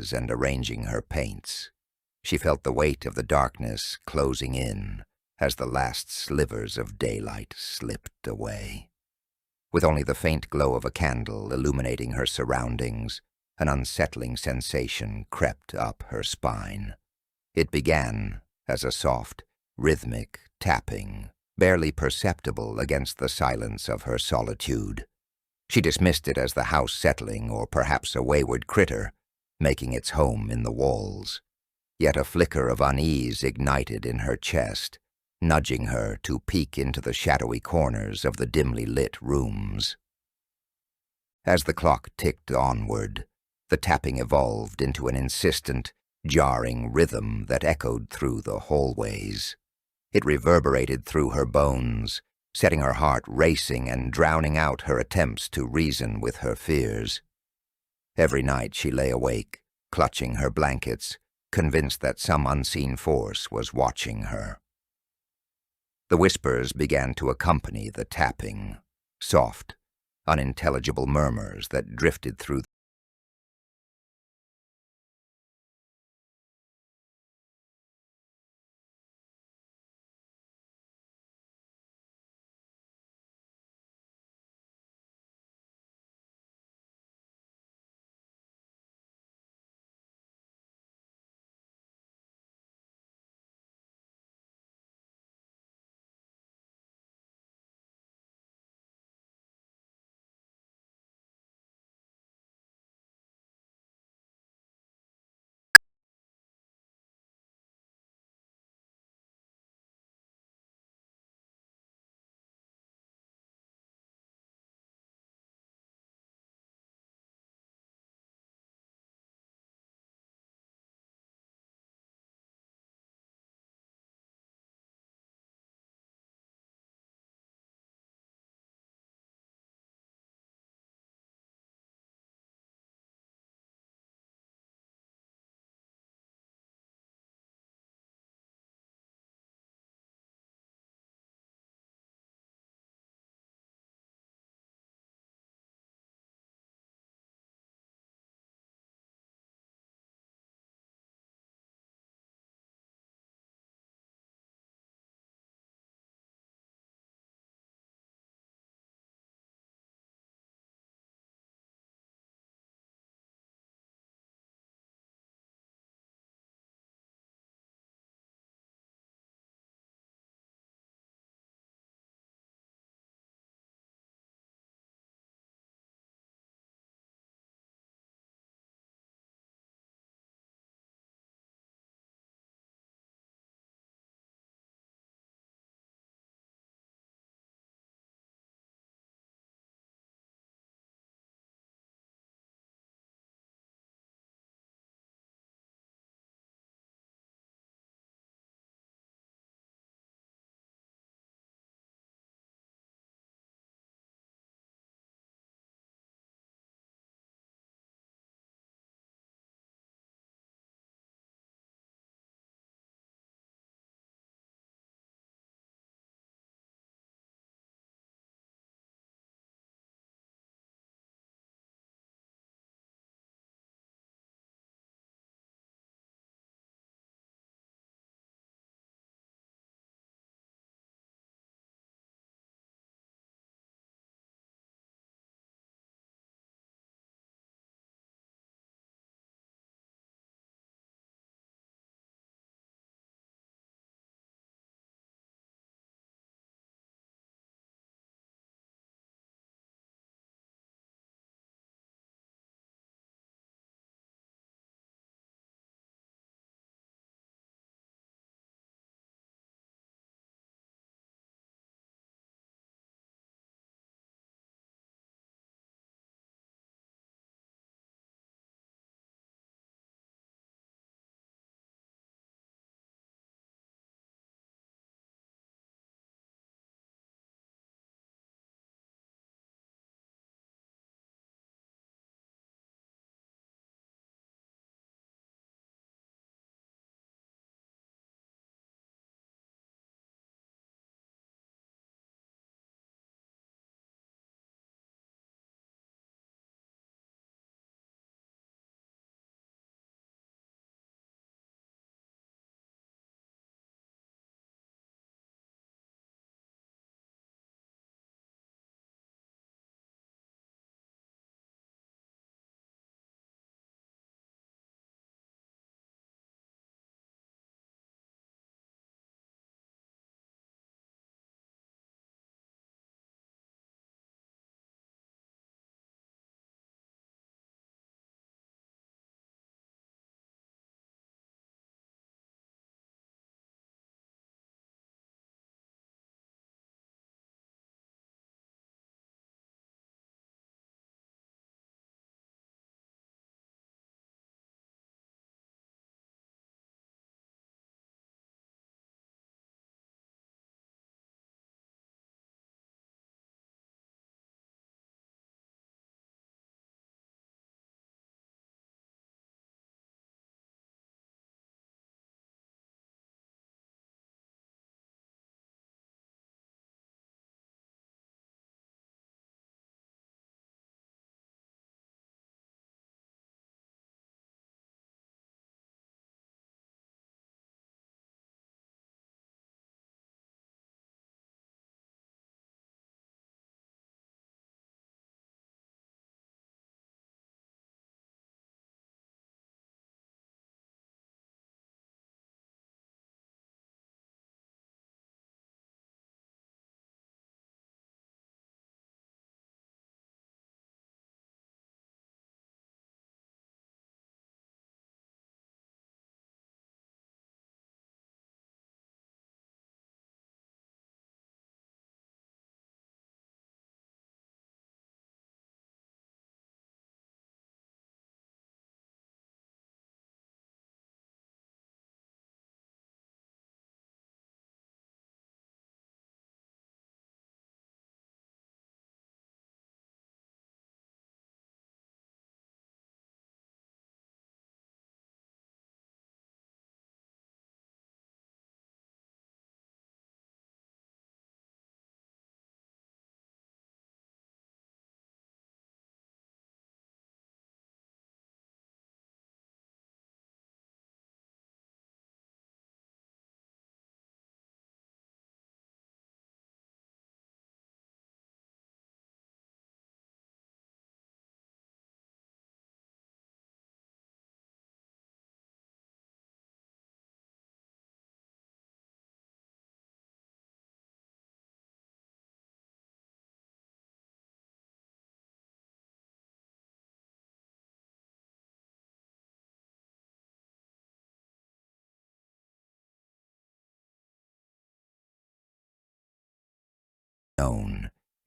brushes and arranging her paints. She felt the weight of the darkness closing in as the last slivers of daylight slipped away. With only the faint glow of a candle illuminating her surroundings, an unsettling sensation crept up her spine. It began as a soft, rhythmic tapping, barely perceptible against the silence of her solitude. She dismissed it as the house settling or perhaps a wayward critter, making its home in the walls. Yet a flicker of unease ignited in her chest, nudging her to peek into the shadowy corners of the dimly lit rooms. As the clock ticked onward, the tapping evolved into an insistent, jarring rhythm that echoed through the hallways. It reverberated through her bones, setting her heart racing and drowning out her attempts to reason with her fears. Every night she lay awake, clutching her blankets, convinced that some unseen force was watching her. The whispers began to accompany the tapping, soft, unintelligible murmurs that drifted through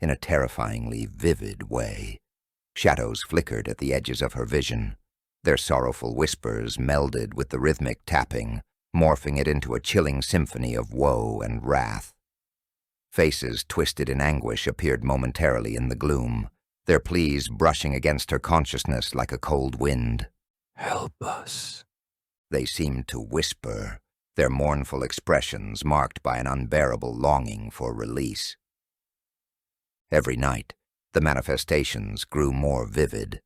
in a terrifyingly vivid way. Shadows flickered at the edges of her vision. Their sorrowful whispers melded with the rhythmic tapping, morphing it into a chilling symphony of woe and wrath. Faces twisted in anguish appeared momentarily in the gloom, their pleas brushing against her consciousness like a cold wind. "Help us," they seemed to whisper, their mournful expressions marked by an unbearable longing for release. Every night, the manifestations grew more vivid.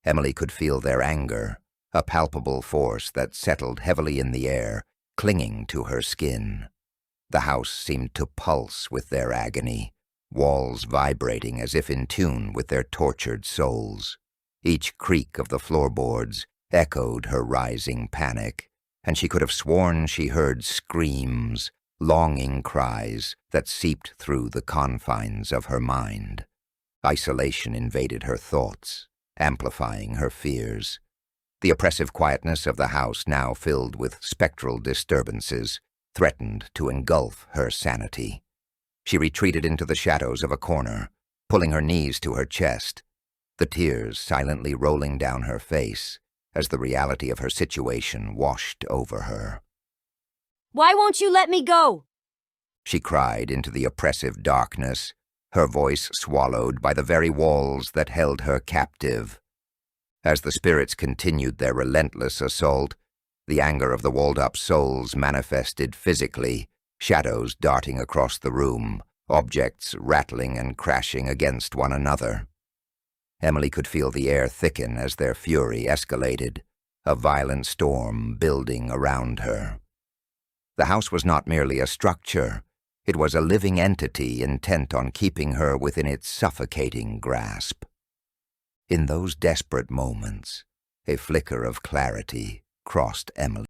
Emily could feel their anger, a palpable force that settled heavily in the air, clinging to her skin. The house seemed to pulse with their agony, walls vibrating as if in tune with their tortured souls. Each creak of the floorboards echoed her rising panic, and she could have sworn she heard screams, longing cries that seeped through the confines of her mind. Isolation invaded her thoughts, amplifying her fears. The oppressive quietness of the house, now filled with spectral disturbances, threatened to engulf her sanity. She retreated into the shadows of a corner, pulling her knees to her chest, the tears silently rolling down her face as the reality of her situation washed over her. "Why won't you let me go?" she cried into the oppressive darkness, her voice swallowed by the very walls that held her captive. As the spirits continued their relentless assault, the anger of the walled-up souls manifested physically, shadows darting across the room, objects rattling and crashing against one another. Emily could feel the air thicken as their fury escalated, a violent storm building around her. The house was not merely a structure. It was a living entity intent on keeping her within its suffocating grasp. In those desperate moments, a flicker of clarity crossed Emily.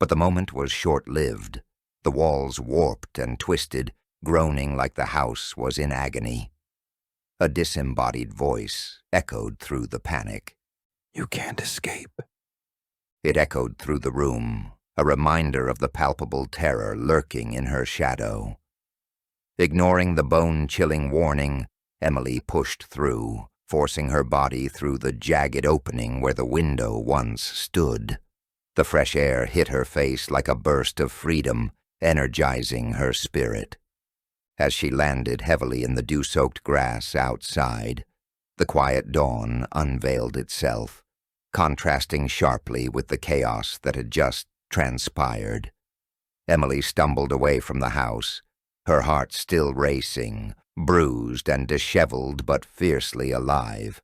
But the moment was short-lived. The walls warped and twisted, groaning like the house was in agony. A disembodied voice echoed through the panic. "You can't escape." It echoed through the room, a reminder of the palpable terror lurking in her shadow. Ignoring the bone-chilling warning, Emily pushed through, forcing her body through the jagged opening where the window once stood. The fresh air hit her face like a burst of freedom, energizing her spirit. As she landed heavily in the dew-soaked grass outside, the quiet dawn unveiled itself, contrasting sharply with the chaos that had just transpired. Emily stumbled away from the house, her heart still racing, bruised and disheveled but fiercely alive.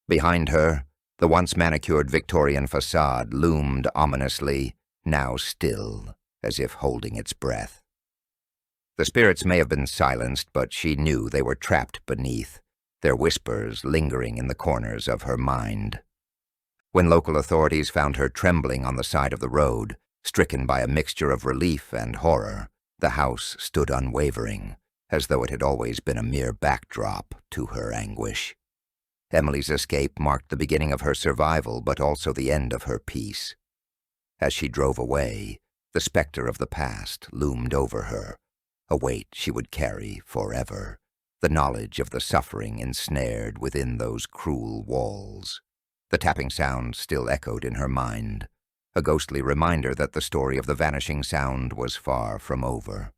Behind her, the once manicured Victorian facade loomed ominously, now still, as if holding its breath. The spirits may have been silenced, but she knew they were trapped beneath, their whispers lingering in the corners of her mind. When local authorities found her trembling on the side of the road, stricken by a mixture of relief and horror, the house stood unwavering, as though it had always been a mere backdrop to her anguish. Emily's escape marked the beginning of her survival, but also the end of her peace. As she drove away, the specter of the past loomed over her, a weight she would carry forever, the knowledge of the suffering ensnared within those cruel walls. The tapping sound still echoed in her mind, a ghostly reminder that the story of the vanishing sound was far from over.